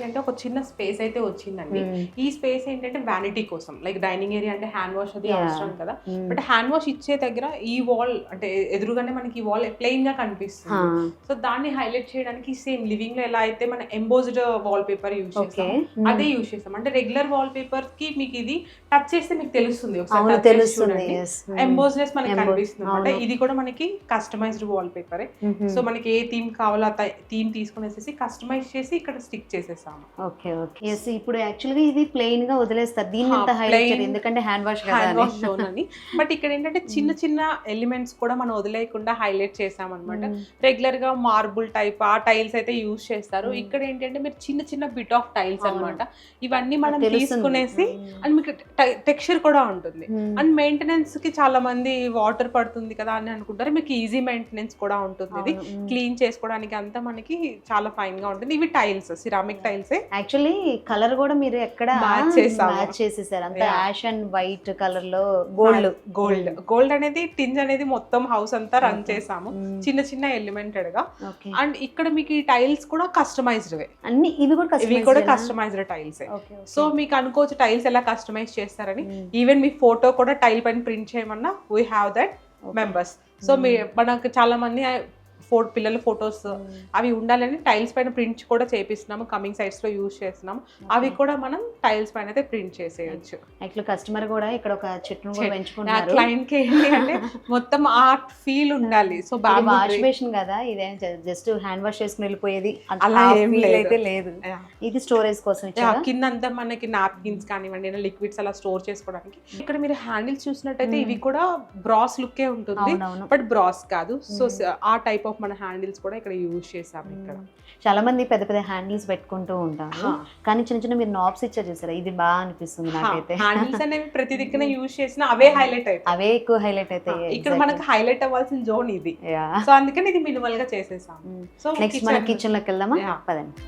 ఏంటంటే ఒక చిన్న స్పేస్ అయితే వచ్చిందండి. ఈ స్పేస్ ఏంటంటే వ్యానిటీ కోసం, లైక్ డైనింగ్ ఏరియా అంటే హ్యాండ్ వాష్ అది అవసరం కదా, బట్ హ్యాండ్ వాష్ ఇచ్చే దగ్గర ఈ వాల్ అంటే ఎదురుగానే మనకి ఈ వాల్ ప్లెయిన్ గా కనిపిస్తుంది. సో దాన్ని హైలైట్ చేయడానికి సేమ్ లివింగ్ లో ఎలా అయితే మన ఎంబోజ్డ్ వాల్ పేపర్ యూజ్ చేస్తాం అదే యూజ్ చేస్తాం. అంటే రెగ్యులర్ వాల్ పేపర్ కి మీకు ఇది టచ్ చేస్తే మీకు తెలుస్తుంది, ఒకసారి చూడండి ఎంబోజ్నెస్ మనకి కనిపిస్తుంది అనమాట. ఇది కూడా మనకి కస్టమైజ్డ్ వాల్ పేపరే. సో మనకి ఏ థీమ్ కావాలో ఆ థీమ్ తీసుకునేసి కస్టమైజ్ చేసి ఇక్కడ స్టిక్ చేసేసాము. Okay okay. ఇప్పుడు యాక్చువల్గా ఇది ప్లెయిన్ గా వదిలేస్తారు, దీన్ని ఎంత హైలైట్ ఎందుకంటే హ్యాండ్ వాష్ జోన్ అని. బట్ ఇక్కడ ఏంటంటే చిన్న చిన్న ఎలిమెంట్స్ కూడా మనం వదిలేయకుండా హైలైట్ చేసాం అనమాట. రెగ్యులర్ గా మార్బుల్ టైప్ ఆ టైల్స్ అయితే యూజ్ చేస్తారు, ఇక్కడ ఏంటంటే మీరు చిన్న చిన్న బిట్ ఆఫ్ టైల్స్ అనమాట. ఇవన్నీ మనం తీసుకునేసి అండ్ మీకు టెక్స్చర్ కూడా ఉంటుంది. అండ్ మెయింటెనెన్స్ కి చాలా మంది వాటర్ పడుతుంది కదా అని అనుకుంటారు, మీకు ఈజీ మెయింటెనెన్స్ కూడా ఉంటుంది. ఇది క్లీన్ చేసుకోవడానికి అంతా మనకి చాలా ఫైన్ గా ఉంటుంది. ఇవి tiles, ceramic tiles. Actually colour కూడా మీరు ఎక్కడ మ్యాచ్ చేసేసారు, అంతా యాష్ అండ్ వైట్ కలర్ లో గోల్డ్ అనేది టింజ్ అనేది మొత్తం హౌస్ అంతా రన్ చేసాము చిన్న చిన్న ఎలిమెంటెడ్ గా. అండ్ ఇక్కడ మీకు ఈ టైల్స్ కూడా కస్టమైజ్డ్ అన్ని, ఇవి కూడా కస్టమైజ్డ్ టైల్స్. సో మీకు అనుకోవచ్చు టైల్స్ ఎలా కస్టమైజ్ చేస్తారని. ఈవెన్ మీ ఫోటో కూడా టైల్ పైన ప్రింట్ చేయమన్నా we have that members. So మనకు చాలా మంది పిల్లల ఫొటోస్ అవి ఉండాలని టైల్స్ పైన ప్రింట్ కూడా చేపిస్తున్నాము, కమింగ్ సైట్స్ లో యూజ్ చేస్తున్నాము. అవి కూడా మనం టైల్స్ పైన అయితే ప్రింట్ చేసేయచ్చు. యాక్చువల్లీ కస్టమర్ కూడా ఇక్కడ ఒక చెట్టును కూడా పెంచుకున్నారు. క్లయింట్ కి ఏంటి అంటే మొత్తం ఆర్ట్ ఫీల్ ఉండాలి. సో వాష్ బేసిన్ కదా, ఇదే జస్ట్ హ్యాండ్ వాష్ చేసుకుని వెళ్ళిపోయేది అలా అయితే లేదు. ఇది స్టోరేజ్ కోసం కింద అంతా మనకి నాప్కిన్స్ కానివ్వండి లిక్విడ్స్ అలా స్టోర్ చేసుకోవడానికి. ఇక్కడ మీరు హ్యాండిల్స్ చూసినట్టయితే ఇవి కూడా బ్రాస్ లుక్కే ఉంటుంది, బట్ బ్రాస్ కాదు. సో ఆ టైప్ ఆఫ్ మన హ్యాండిల్స్ కూడా ఇక్కడ యూజ్ చేసాము. ఇక్కడ చాలా మంది పెద్ద పెద్ద హ్యాండిల్స్ పెట్టుకుంటూ ఉంటారు, కానీ చిన్న చిన్న మీరు నాబ్స్ ఇచ్చారు చూసారా, ఇది బాగా అనిపిస్తుంది నాకైతే. హ్యాండిల్స్ అనేవి ప్రతి దిక్కున యూజ్ చేసినా అవే హైలైట్ అవుతాయి, అవే ఎక్కువ హైలైట్ అవుతాయి. ఇక్కడ మనకు హైలైట్ అవ్వాల్సిన జోన్ ఇది, సో అందుకని ఇది మినిమల్ గా చేసేసాము. సో నెక్స్ట్ మన కిచెన్ లోకి వెళ్దామా, పదండి.